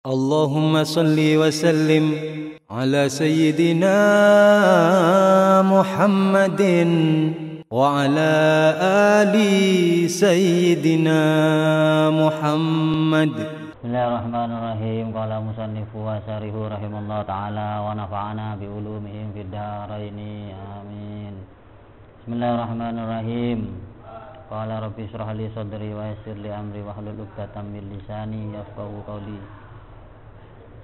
Allahumma salli wa sallim ala sayyidina Muhammadin wa ala ali sayyidina Muhammad. Bismillahirrahmanirrahim. Qala musannifu wa syarihu rahimallahu ta'ala wa nafa'ana bi ulumihim fid dharaini amin. Bismillahirrahmanirrahim. Qala rabbi shrah li sadri wa yassir li amri wahlul 'uqdatam min lisani yafqahu qawli.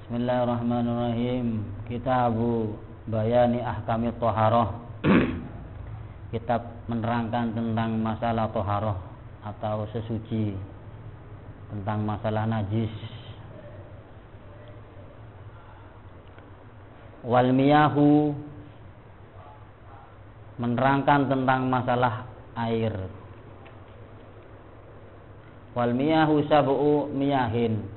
Bismillahirrahmanirrahim. Kitabu Bayani Ahkamit Thaharah. Kitab menerangkan tentang masalah thaharah atau sesuci, tentang masalah najis. Wal miyahu, menerangkan tentang masalah air. Wal miyahu sab'u miyahin,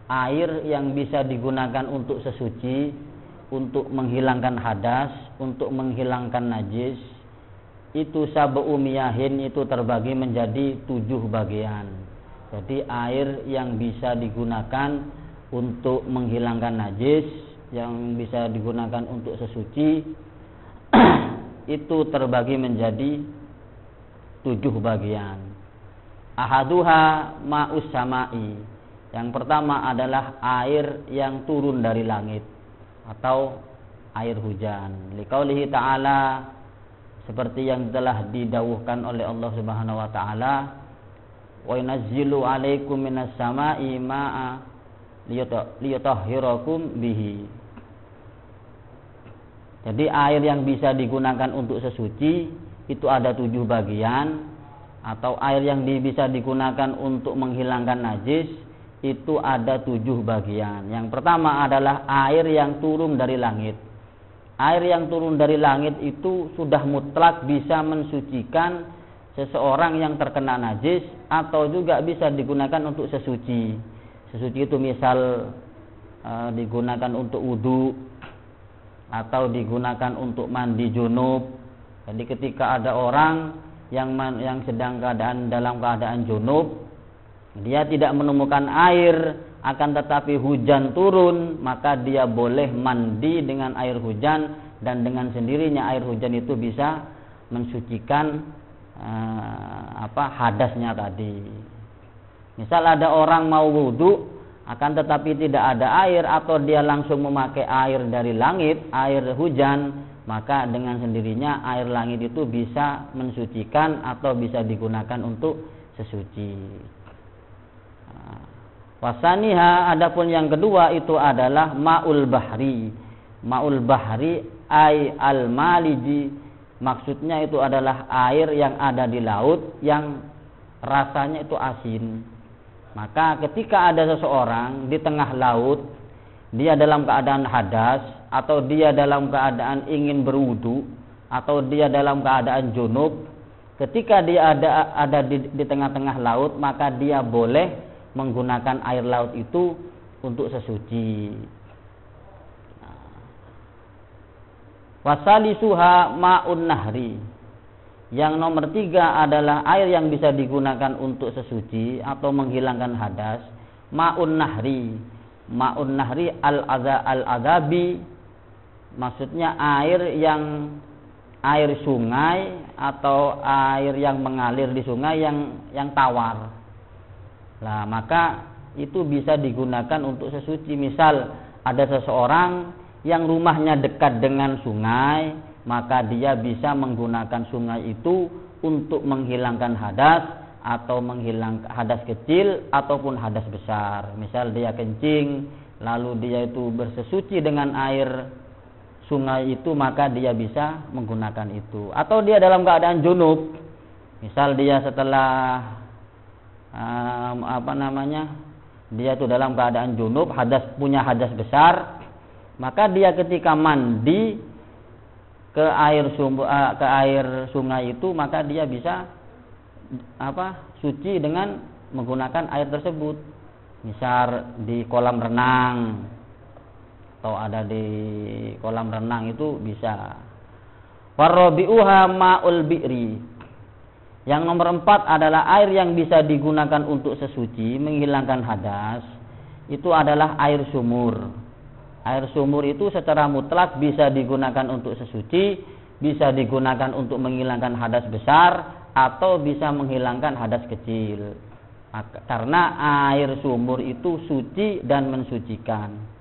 air yang bisa digunakan untuk sesuci, untuk menghilangkan hadas, untuk menghilangkan najis, itu sab'u miyahin, itu terbagi menjadi 7 bagian. Jadi air yang bisa digunakan untuk menghilangkan najis, yang bisa digunakan untuk sesuci, itu terbagi menjadi 7 bagian. Ahaduha ma'us sama'i. Yang pertama adalah air yang turun dari langit atau air hujan. Liqaulihi ta'ala, seperti yang telah didawuhkan oleh Allah Subhanahu wa taala, wa yunazzilu 'alaikum minas sama'i ma'a liyutahhirakum bihi. Jadi air yang bisa digunakan untuk sesuci itu ada 7 bagian, atau air yang bisa digunakan untuk menghilangkan najis itu ada 7 bagian. Yang pertama adalah air yang turun dari langit. Air yang turun dari langit itu sudah mutlak bisa mensucikan seseorang yang terkena najis, atau juga bisa digunakan untuk sesuci. Sesuci itu misal digunakan untuk wudu, atau digunakan untuk mandi junub. Jadi ketika ada orang yang sedang dalam keadaan junub, dia tidak menemukan air, akan tetapi hujan turun, maka dia boleh mandi dengan air hujan, dan dengan sendirinya air hujan itu bisa mensucikan hadasnya tadi. Misal ada orang mau wudu, akan tetapi tidak ada air, atau dia langsung memakai air dari langit, air hujan, maka dengan sendirinya air langit itu bisa mensucikan atau bisa digunakan untuk sesuci. Wasaniha, adapun yang kedua itu adalah ma'ul bahri. Ma'ul bahri ay al-maliji, maksudnya itu adalah air yang ada di laut yang rasanya itu asin. Maka ketika ada seseorang di tengah laut, dia dalam keadaan hadas, atau dia dalam keadaan ingin berwudu, atau dia dalam keadaan junub, ketika dia ada di tengah-tengah laut, maka dia boleh menggunakan air laut itu untuk sesuci. Wasalisuha ma'un nahri. Yang nomor 3 adalah air yang bisa digunakan untuk sesuci atau menghilangkan hadas. Ma'un nahri. Ma'un nahri al-adzabi, maksudnya air sungai atau air yang mengalir di sungai yang tawar. Nah, maka itu bisa digunakan untuk sesuci. Misal ada seseorang yang rumahnya dekat dengan sungai, maka dia bisa menggunakan sungai itu untuk menghilangkan hadas, atau menghilangkan hadas kecil ataupun hadas besar. Misal dia kencing, lalu dia itu bersesuci dengan air sungai itu, maka dia bisa menggunakan itu. Atau dia dalam keadaan junub, misal dia setelah dia itu dalam keadaan junub, punya hadas besar, maka dia ketika mandi ke air sungai itu, maka dia bisa suci dengan menggunakan air tersebut. Misal di kolam renang, atau ada di kolam renang itu bisa. Warabi'uha ma'ul bi'ri. Yang nomor 4 adalah air yang bisa digunakan untuk sesuci, menghilangkan hadas. itu adalah air sumur. Air sumur itu secara mutlak bisa digunakan untuk sesuci, bisa digunakan untuk menghilangkan hadas besar, atau bisa menghilangkan hadas kecil. Karena air sumur itu suci dan mensucikan.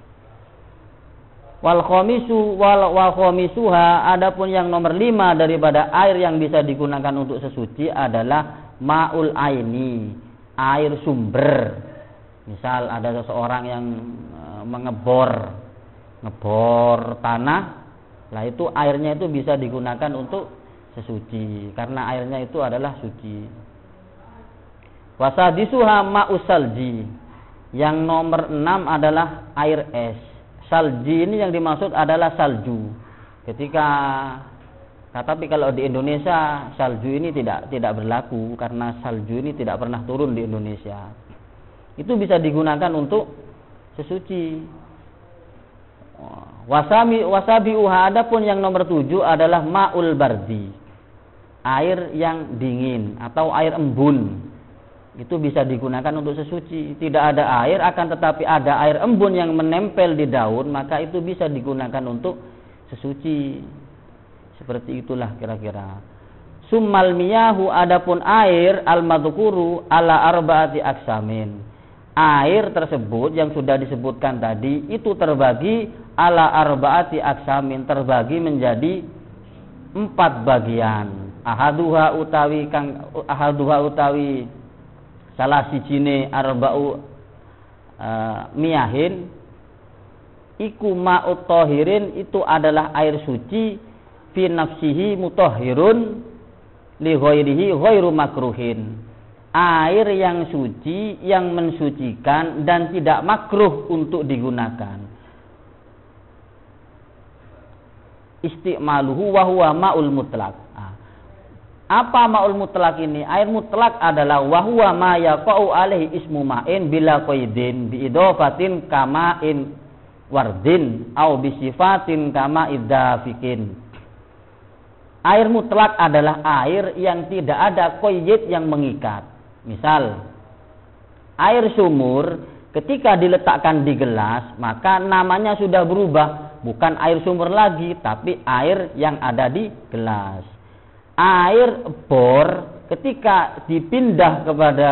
Wal khamisuha, adapun yang nomor 5 daripada air yang bisa digunakan untuk sesuci adalah ma'ul aini, air sumber. Misal ada seseorang yang ngebor tanah, lah itu airnya itu bisa digunakan untuk sesuci karena airnya itu adalah suci. Wasadisuha ma'us salji, yang nomor 6 adalah air es. Salji ini yang dimaksud adalah salju. Tapi kalau di Indonesia salju ini tidak berlaku karena salju ini tidak pernah turun di Indonesia. Itu bisa digunakan untuk sesuci. Wasabiuha, adapun yang nomor 7 adalah ma'ul bardi, air yang dingin atau air embun. Itu bisa digunakan untuk sesuci. Tidak ada air, akan tetapi ada air embun yang menempel di daun, maka itu bisa digunakan untuk sesuci. Seperti itulah kira-kira. Summal miyahu, adapun air al-madhkuru ala arba'ati aksamin. Air tersebut yang sudah disebutkan tadi itu terbagi ala arba'ati aksamin, terbagi menjadi 4 bagian. Ahaduha utawi salah sijine arba'u miyahin iku ma'ut tahirin, itu adalah air suci fi nafsihi mutahhirun li ghairihi ghairu makruhin, air yang suci yang mensucikan dan tidak makruh untuk digunakan. Istimaluhu wa huwa ma'ul mutlaq. Apa ma'ul mutlaq ini? Air mutlaq adalah wa huwa ma yaqa'u alaihi ismu ma'in bila qaidin bi idafatin kama'in wardin au bi sifatin kama iddafikin. Air mutlak adalah air yang tidak ada qaid yang mengikat. Misal, air sumur ketika diletakkan di gelas, maka namanya sudah berubah, bukan air sumur lagi, tapi air yang ada di gelas. Air bor ketika dipindah kepada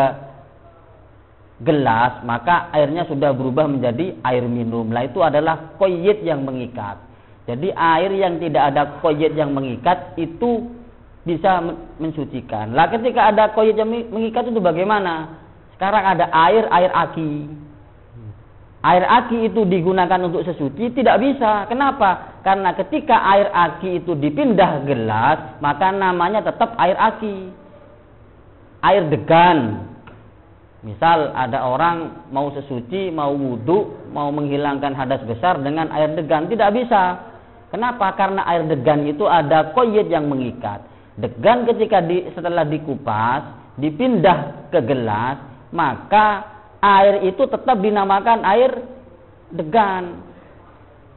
gelas, maka airnya sudah berubah menjadi air minum. Lah itu adalah qaid yang mengikat. Jadi air yang tidak ada qaid yang mengikat itu bisa mensucikan. Lah ketika ada qaid yang mengikat itu bagaimana? Sekarang ada air aki. Air aki itu digunakan untuk sesuci, tidak bisa. Kenapa? Karena ketika air aki itu dipindah gelas, maka namanya tetap air aki. Air degan. Misal ada orang mau sesuci, mau wudu, mau menghilangkan hadas besar dengan air degan, tidak bisa. Kenapa? Karena air degan itu ada qaid yang mengikat. Degan ketika setelah dikupas, dipindah ke gelas, maka air itu tetap dinamakan air degan.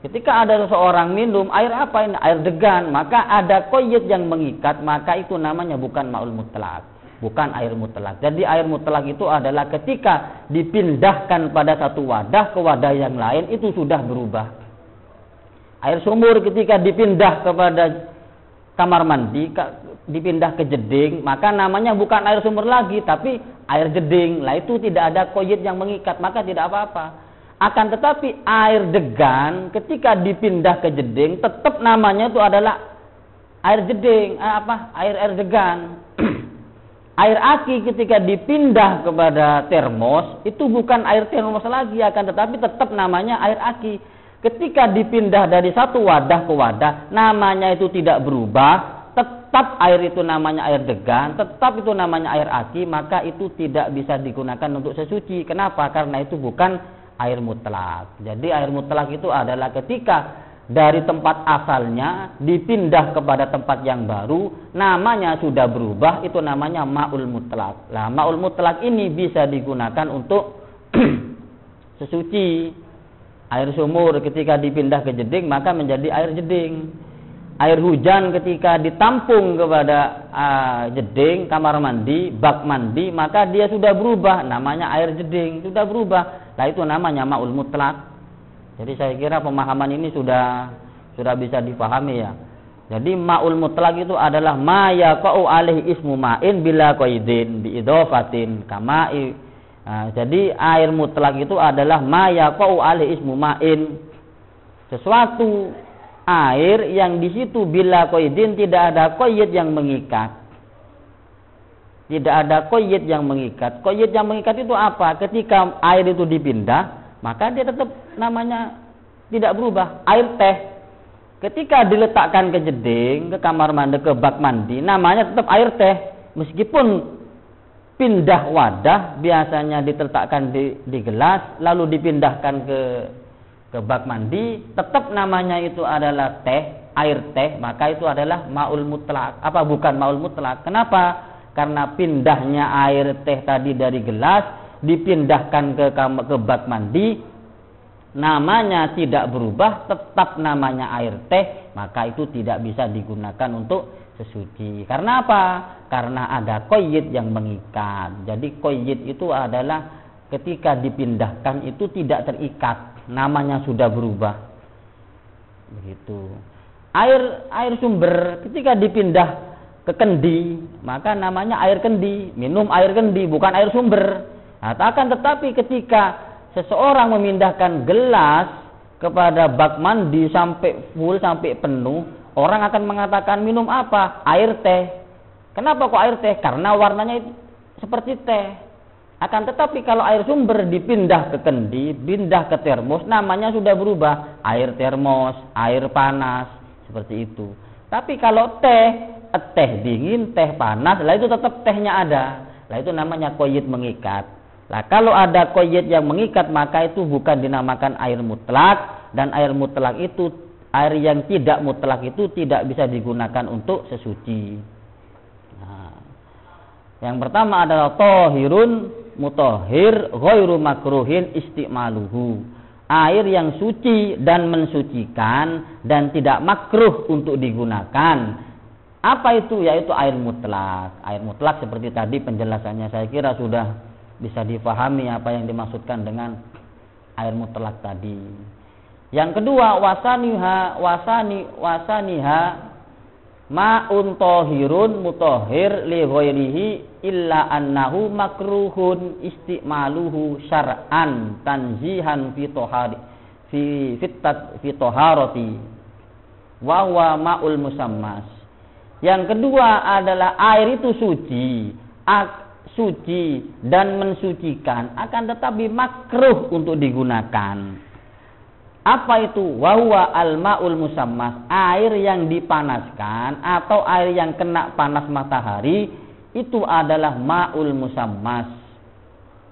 Ketika ada seseorang minum air apa ini? Air degan, maka ada qaid yang mengikat, maka itu namanya bukan ma'ul mutlaq, bukan air mutlak. Jadi air mutlak itu adalah ketika dipindahkan pada satu wadah ke wadah yang lain itu sudah berubah. Air sumur ketika dipindah kepada kamar mandi, dipindah ke jeding, maka namanya bukan air sumur lagi, tapi air jeding. Lah itu tidak ada qaid yang mengikat, maka tidak apa-apa. Akan tetapi air degan ketika dipindah ke jeding, tetap namanya itu adalah air jeding, air degan. Air aki ketika dipindah kepada termos, itu bukan air termos lagi, akan tetapi tetap namanya air aki. Ketika dipindah dari satu wadah ke wadah, namanya itu tidak berubah, tetap air itu namanya air degan, tetap itu namanya air aki, maka itu tidak bisa digunakan untuk sesuci. Kenapa? Karena itu bukan air mutlak. Jadi air mutlak itu adalah ketika dari tempat asalnya dipindah kepada tempat yang baru, namanya sudah berubah, itu namanya ma'ul mutlak. Lah ma'ul mutlak ini bisa digunakan untuk sesuci. Air sumur ketika dipindah ke jeding maka menjadi air jeding. Air hujan ketika ditampung kepada jeding, kamar mandi, bak mandi, maka dia sudah berubah, namanya air jeding, sudah berubah. lah itu namanya ma'ul mutlak. Jadi saya kira pemahaman ini sudah bisa dipahami ya. Jadi ma'ul mutlak itu adalah ma yaqa'u alaihi ismu ma'in bila qaidin bi idhofatin kama'i. Nah, jadi air mutlak itu adalah ma yaqa'u alaihi ismu ma'in. Sesuatu air yang di situ bila qaidin tidak ada qaid yang mengikat. Tidak ada qaid yang mengikat. Qaid yang mengikat itu apa? Ketika air itu dipindah, maka dia tetap namanya tidak berubah. Air teh ketika diletakkan ke jeding, ke kamar mandi, ke bak mandi, namanya tetap air teh. Meskipun pindah wadah, biasanya diletakkan di gelas, lalu dipindahkan ke bak mandi, tetap namanya itu adalah teh, air teh, maka itu adalah ma'ul mutlak. Apa bukan ma'ul mutlak? Kenapa? Karena pindahnya air teh tadi dari gelas, dipindahkan ke bak mandi, namanya tidak berubah, tetap namanya air teh, maka itu tidak bisa digunakan untuk sesuci. Karena apa? Karena ada qaid yang mengikat. Jadi qaid itu adalah ketika dipindahkan itu tidak terikat, namanya sudah berubah. Begitu. Air sumber ketika dipindah ke kendi, maka namanya air kendi, minum air kendi, bukan air sumber. Nah, akan tetapi ketika seseorang memindahkan gelas kepada bak mandi sampai full, sampai penuh, orang akan mengatakan minum apa? Air teh. Kenapa kok air teh? Karena warnanya itu seperti teh. Akan tetapi kalau air sumber dipindah ke kendi, pindah ke termos, namanya sudah berubah. Air termos, air panas, seperti itu. Tapi kalau teh dingin, teh panas, lah itu tetap tehnya ada. Lah itu namanya qaid mengikat. Lah kalau ada qaid yang mengikat, maka itu bukan dinamakan air mutlak, dan air mutlak itu, air yang tidak mutlak itu tidak bisa digunakan untuk sesuci. Nah, yang pertama adalah tahirun mutahhir ghairu makruhin istimaluhu. Air yang suci dan mensucikan dan tidak makruh untuk digunakan. Apa itu? Yaitu air mutlak. Air mutlak seperti tadi penjelasannya, saya kira sudah bisa difahami apa yang dimaksudkan dengan air mutlak tadi. Yang kedua, wasaniha ma'un tahirun mutahhir li ghairihi illa annahu makruhun istimaluhu syar'an tanzihan fi taharati wa huwa ma'ul musammas. Yang kedua adalah air itu suci dan mensucikan, akan tetapi makruh untuk digunakan. Apa itu? Wahwa al-ma'ul musammas, air yang dipanaskan atau air yang kena panas matahari, itu adalah ma'ul musammas.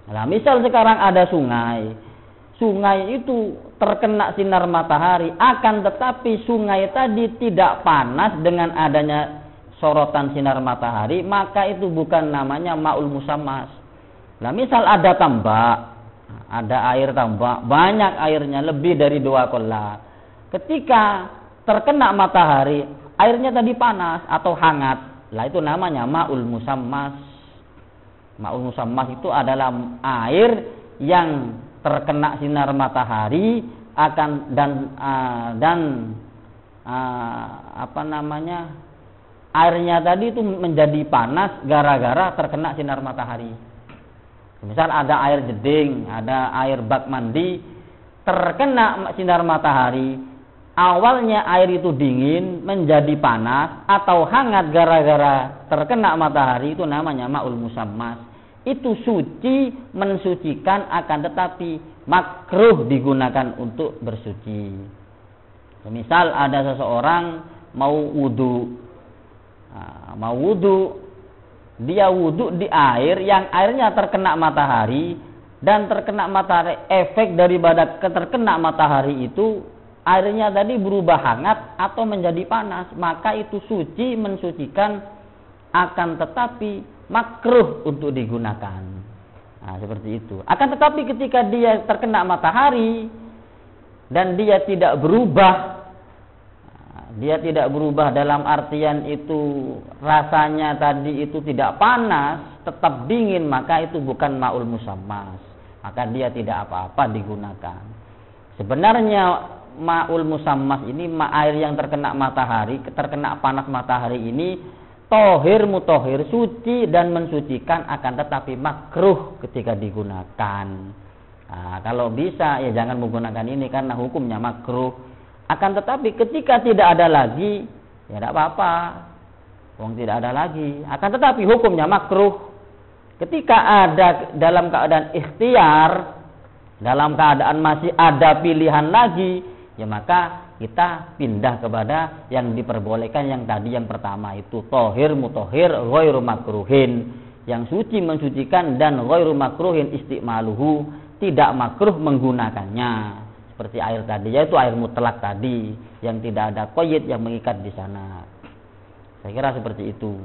Nah, misal sekarang ada sungai itu terkena sinar matahari, akan tetapi sungai tadi tidak panas dengan adanya sorotan sinar matahari, maka itu bukan namanya ma'ul musammas. Nah, misal ada tambak, ada air tambak, banyak airnya, lebih dari 2 kolah. Ketika terkena matahari, airnya tadi panas atau hangat, lah itu namanya ma'ul musammas. Ma'ul musammas itu adalah air yang terkena sinar matahari airnya tadi itu menjadi panas gara-gara terkena sinar matahari. Misal ada air jeding, ada air bak mandi, terkena sinar matahari, awalnya air itu dingin menjadi panas atau hangat gara-gara terkena matahari, itu namanya ma'ul musammas. Itu suci, mensucikan, akan tetapi makruh digunakan untuk bersuci. Misal ada seseorang mau wudu, dia wudu di air yang airnya terkena matahari, dan terkena matahari, efek daripada terkena matahari itu airnya tadi berubah hangat atau menjadi panas, maka itu suci, mensucikan, akan tetapi makruh untuk digunakan. Nah, seperti itu. Akan tetapi ketika dia terkena matahari dan dia tidak berubah, dalam artian itu rasanya tadi itu tidak panas, tetap dingin, maka itu bukan ma'ul musammas. maka dia tidak apa-apa digunakan. Sebenarnya ma'ul musammas ini air yang terkena matahari, terkena panas matahari ini tohir mutohir, suci dan mensucikan, akan tetapi makruh ketika digunakan. Nah, kalau bisa ya jangan menggunakan ini karena hukumnya makruh. Akan tetapi ketika tidak ada lagi ya tidak apa-apa. Wong tidak ada lagi. Akan tetapi hukumnya makruh. Ketika ada dalam keadaan ikhtiar, dalam keadaan masih ada pilihan lagi, ya maka kita pindah kepada yang diperbolehkan yang tadi yang pertama itu tohir mutohir ghairu makruhin, yang suci mensucikan dan ghairu makruhin istimaluhu, tidak makruh menggunakannya. Seperti air tadi, yaitu air mutlak tadi yang tidak ada qayd yang mengikat di sana. Saya kira seperti itu.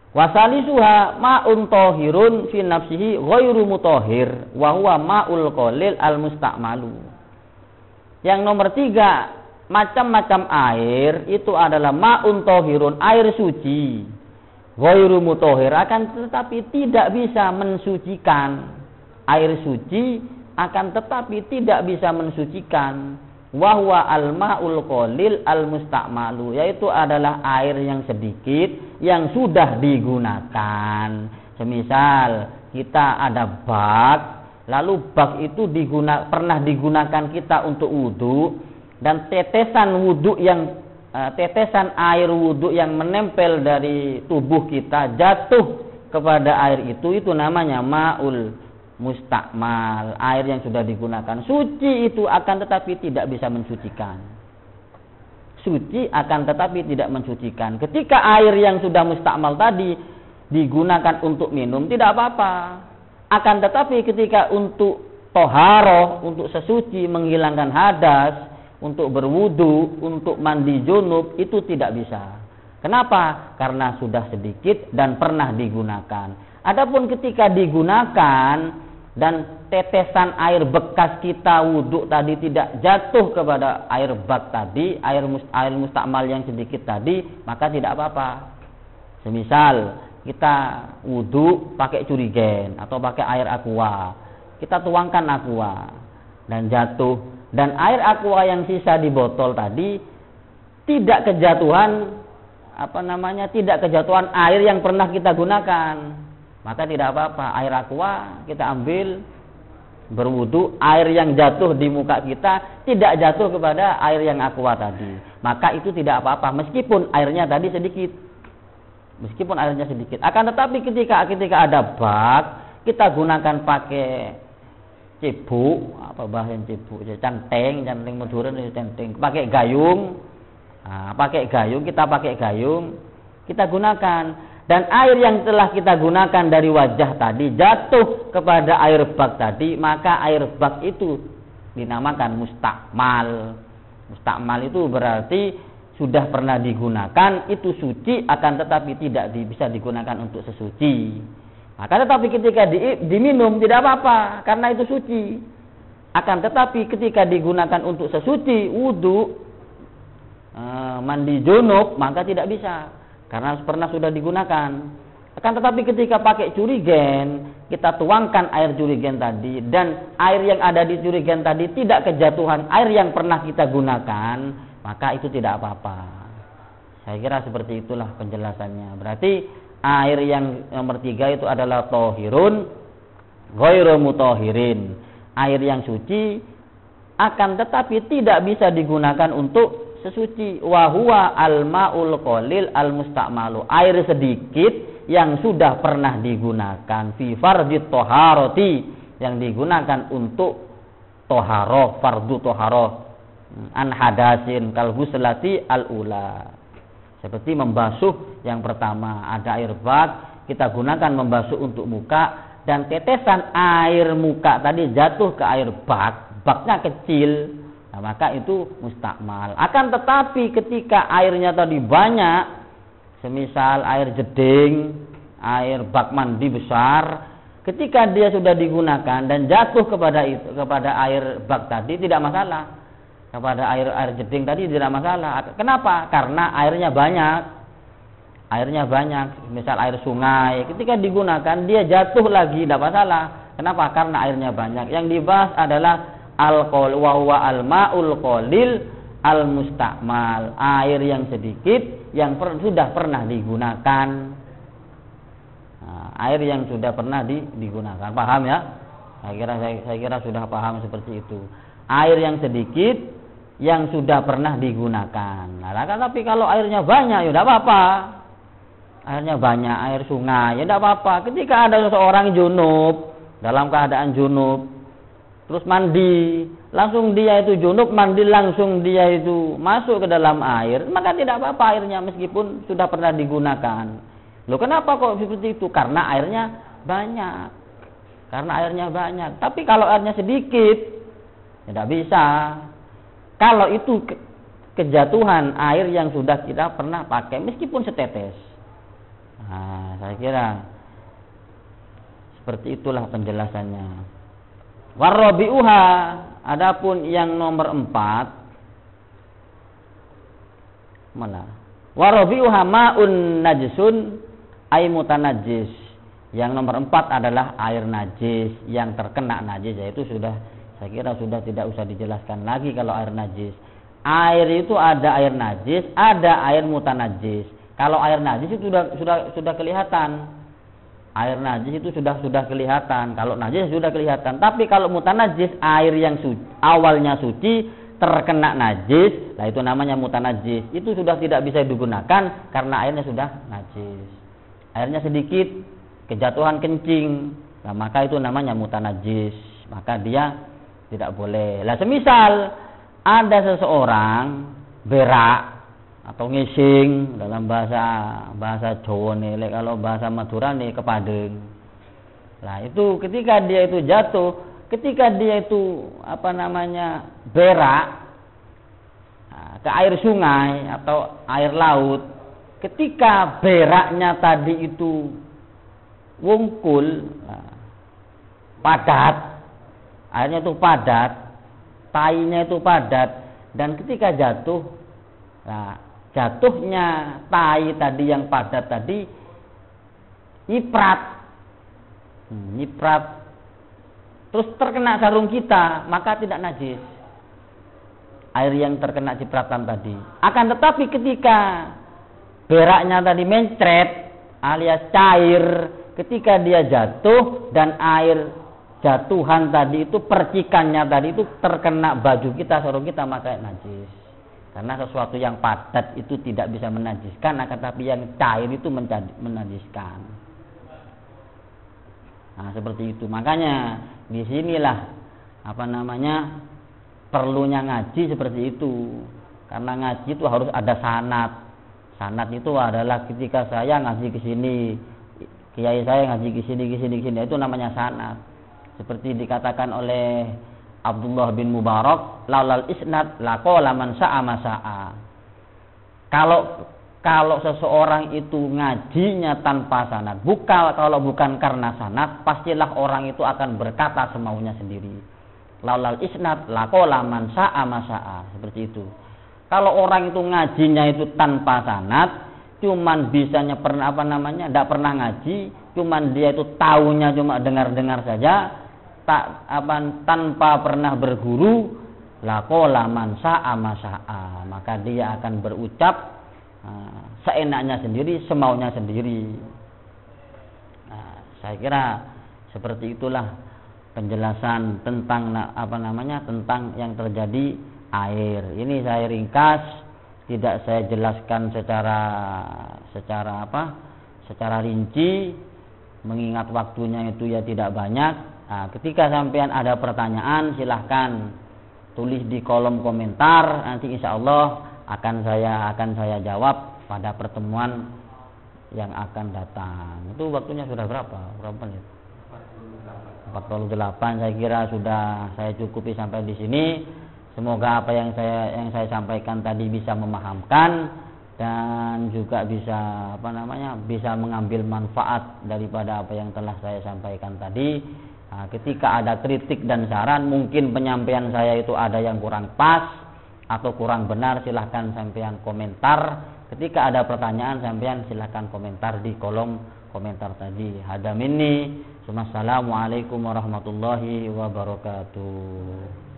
Wasalisuha ma'un tohirun fi nafsihi ghairu mutohir wa huwa ma'ul qalil al musta'malu. Yang nomor 3, macam-macam air itu adalah ma'un tohirun, air suci, ghairu mutohir, akan tetapi tidak bisa mensucikan. Air suci akan tetapi tidak bisa mensucikan. Wahwa al-ma'ul qalil al-musta'malu, yaitu adalah air yang sedikit yang sudah digunakan. Semisal kita ada bak, lalu bak itu pernah digunakan kita untuk wudu, dan tetesan air wudu yang menempel dari tubuh kita jatuh kepada air itu namanya ma'ul mustakmal, air yang sudah digunakan. Suci itu akan tetapi tidak bisa mensucikan. Suci akan tetapi tidak mensucikan. Ketika air yang sudah mustakmal tadi digunakan untuk minum tidak apa-apa. Akan tetapi ketika untuk toharoh, untuk sesuci, menghilangkan hadas, untuk berwudu, untuk mandi junub, itu tidak bisa. Kenapa? Karena sudah sedikit dan pernah digunakan. Adapun ketika digunakan dan tetesan air bekas kita wudhu tadi tidak jatuh kepada air bak tadi, air mustakmal yang sedikit tadi, maka tidak apa-apa. Semisal kita wudhu pakai curigen atau pakai air aqua, kita tuangkan aqua dan jatuh, dan air aqua yang sisa di botol tadi tidak kejatuhan tidak kejatuhan air yang pernah kita gunakan, maka tidak apa-apa. Air aqua kita ambil berwudu, air yang jatuh di muka kita tidak jatuh kepada air yang aqua tadi, maka itu tidak apa-apa meskipun airnya tadi sedikit. Akan tetapi ketika ada bak, kita gunakan pakai cebuk, apa bahasa cebuk, canteng Madura itu canteng, pakai gayung. Nah, kita pakai gayung, kita gunakan, dan air yang telah kita gunakan dari wajah tadi jatuh kepada air bak tadi, maka air bak itu dinamakan mustakmal. Mustakmal itu berarti sudah pernah digunakan, itu suci, akan tetapi tidak bisa digunakan untuk sesuci. Maka tetapi ketika diminum tidak apa-apa karena itu suci. Akan tetapi ketika digunakan untuk sesuci, wudu, mandi junub, maka tidak bisa karena pernah sudah digunakan. Akan tetapi ketika pakai curigen, kita tuangkan air curigen tadi, dan air yang ada di curigen tadi tidak kejatuhan air yang pernah kita gunakan, maka itu tidak apa-apa. Saya kira seperti itulah penjelasannya. Berarti air yang nomor 3 itu adalah tohirun ghairu mutohirin, air yang suci akan tetapi tidak bisa digunakan untuk sesuci. Wahuwa al-ma'ul qalil al-mustakmalu, air sedikit yang sudah pernah digunakan fi fardhi toharoti, yang digunakan untuk toharoh, fardu toharoh, an hadasin kal ghuslati al-ula, seperti membasuh yang pertama. Ada air bak, kita gunakan membasuh untuk muka, dan tetesan air muka tadi jatuh ke air bak, baknya kecil, nah, maka itu mustakmal. Akan tetapi ketika airnya tadi banyak, semisal air jeding, air bak mandi besar, ketika dia sudah digunakan dan jatuh kepada air bak tadi tidak masalah. Kepada air jeding tadi tidak masalah. Kenapa? Karena airnya banyak. Misal air sungai, ketika digunakan dia jatuh lagi tidak masalah Kenapa? Karena airnya banyak. Yang dibahas adalah al-qol wa huwa al-ma'ul qalil al-mustakmal, air yang sedikit yang sudah pernah digunakan. Nah, air yang sudah pernah digunakan. Paham ya? Saya kira sudah paham seperti itu. Air yang sedikit yang sudah pernah digunakan. Nah, tapi kalau airnya banyak ya tidak apa-apa. Airnya banyak, air sungai ya tidak apa-apa. Ketika ada seseorang junub, dalam keadaan junub, terus mandi, langsung dia itu junub, mandi langsung dia itu masuk ke dalam air, maka tidak apa-apa airnya meskipun sudah pernah digunakan. Loh, kenapa kok seperti itu? Karena airnya banyak. Karena airnya banyak. Tapi kalau airnya sedikit, tidak bisa. Kalau itu kejatuhan air yang sudah kita pernah pakai meskipun setetes. Nah, saya kira seperti itulah penjelasannya. Warabi'uha, adapun yang nomor 4 mana? Warabi'uha ma'un najisun ay mutanajjis. Yang nomor 4 adalah air najis yang terkena najis, yaitu sudah, saya kira sudah tidak usah dijelaskan lagi kalau air najis. Air itu ada air najis, ada air mutanajjis. Kalau air najis itu sudah kelihatan. Air najis itu sudah kelihatan. Kalau najis sudah kelihatan. Tapi kalau mutanajjis, air yang awalnya suci terkena najis, nah itu namanya mutanajjis. Itu sudah tidak bisa digunakan karena airnya sudah najis. Airnya sedikit, kejatuhan kencing, nah maka itu namanya mutanajjis. Maka dia tidak boleh. Lah semisal ada seseorang berak atau ngising, dalam bahasa Jawa nih, kalau bahasa Madura nih kepadeng. Nah itu ketika dia itu jatuh, ketika dia itu berak ke air sungai atau air laut, ketika beraknya tadi itu wungkul, padat, airnya itu padat, tainya itu padat, dan ketika jatuh, nah jatuhnya tai tadi yang padat tadi nyiprat, terus terkena sarung kita, maka tidak najis air yang terkena cipratan tadi. Akan tetapi ketika beraknya tadi mencret alias cair, ketika dia jatuh dan air jatuhan tadi itu, percikannya tadi itu terkena baju kita, sarung kita, maka najis. Karena sesuatu yang padat itu tidak bisa menajiskan, akan tapi yang cair itu menajiskan. Nah, seperti itu. Makanya disinilah perlunya ngaji seperti itu. Karena ngaji itu harus ada sanad. Sanad itu adalah ketika saya ngaji ke sini, kiai saya ngaji ke sini, itu namanya sanad. Seperti dikatakan oleh Abdullah bin Mubarak, laulal isnad laqala man sa'a masa'a. Kalau seseorang itu ngajinya tanpa sanad, kalau bukan karena sanad, pastilah orang itu akan berkata semaunya sendiri. Laulal isnad laqala man sa'a masa'a, seperti itu. Kalau orang itu ngajinya itu tanpa sanad, cuman bisanya tidak pernah ngaji, cuman dia itu taunya cuma dengar-dengar saja, tanpa pernah berguru, laqala man sa'a masa'a, maka dia akan berucap seenaknya sendiri, semaunya sendiri. Nah, saya kira seperti itulah penjelasan tentang tentang yang terjadi air. Ini saya ringkas, tidak saya jelaskan secara rinci, mengingat waktunya itu ya tidak banyak. Nah, ketika sampean ada pertanyaan, silahkan tulis di kolom komentar. Nanti insya Allah akan saya jawab pada pertemuan yang akan datang. Itu waktunya sudah berapa menit? 48. Saya kira sudah saya cukupi sampai di sini. Semoga apa yang saya sampaikan tadi bisa memahamkan dan juga bisa bisa mengambil manfaat daripada apa yang telah saya sampaikan tadi. Nah, ketika ada kritik dan saran, mungkin penyampaian saya itu ada yang kurang pas atau kurang benar, silahkan sampean komentar. Ketika ada pertanyaan, sampean silahkan komentar di kolom komentar tadi. Hada minni. Assalamualaikum warahmatullahi wabarakatuh.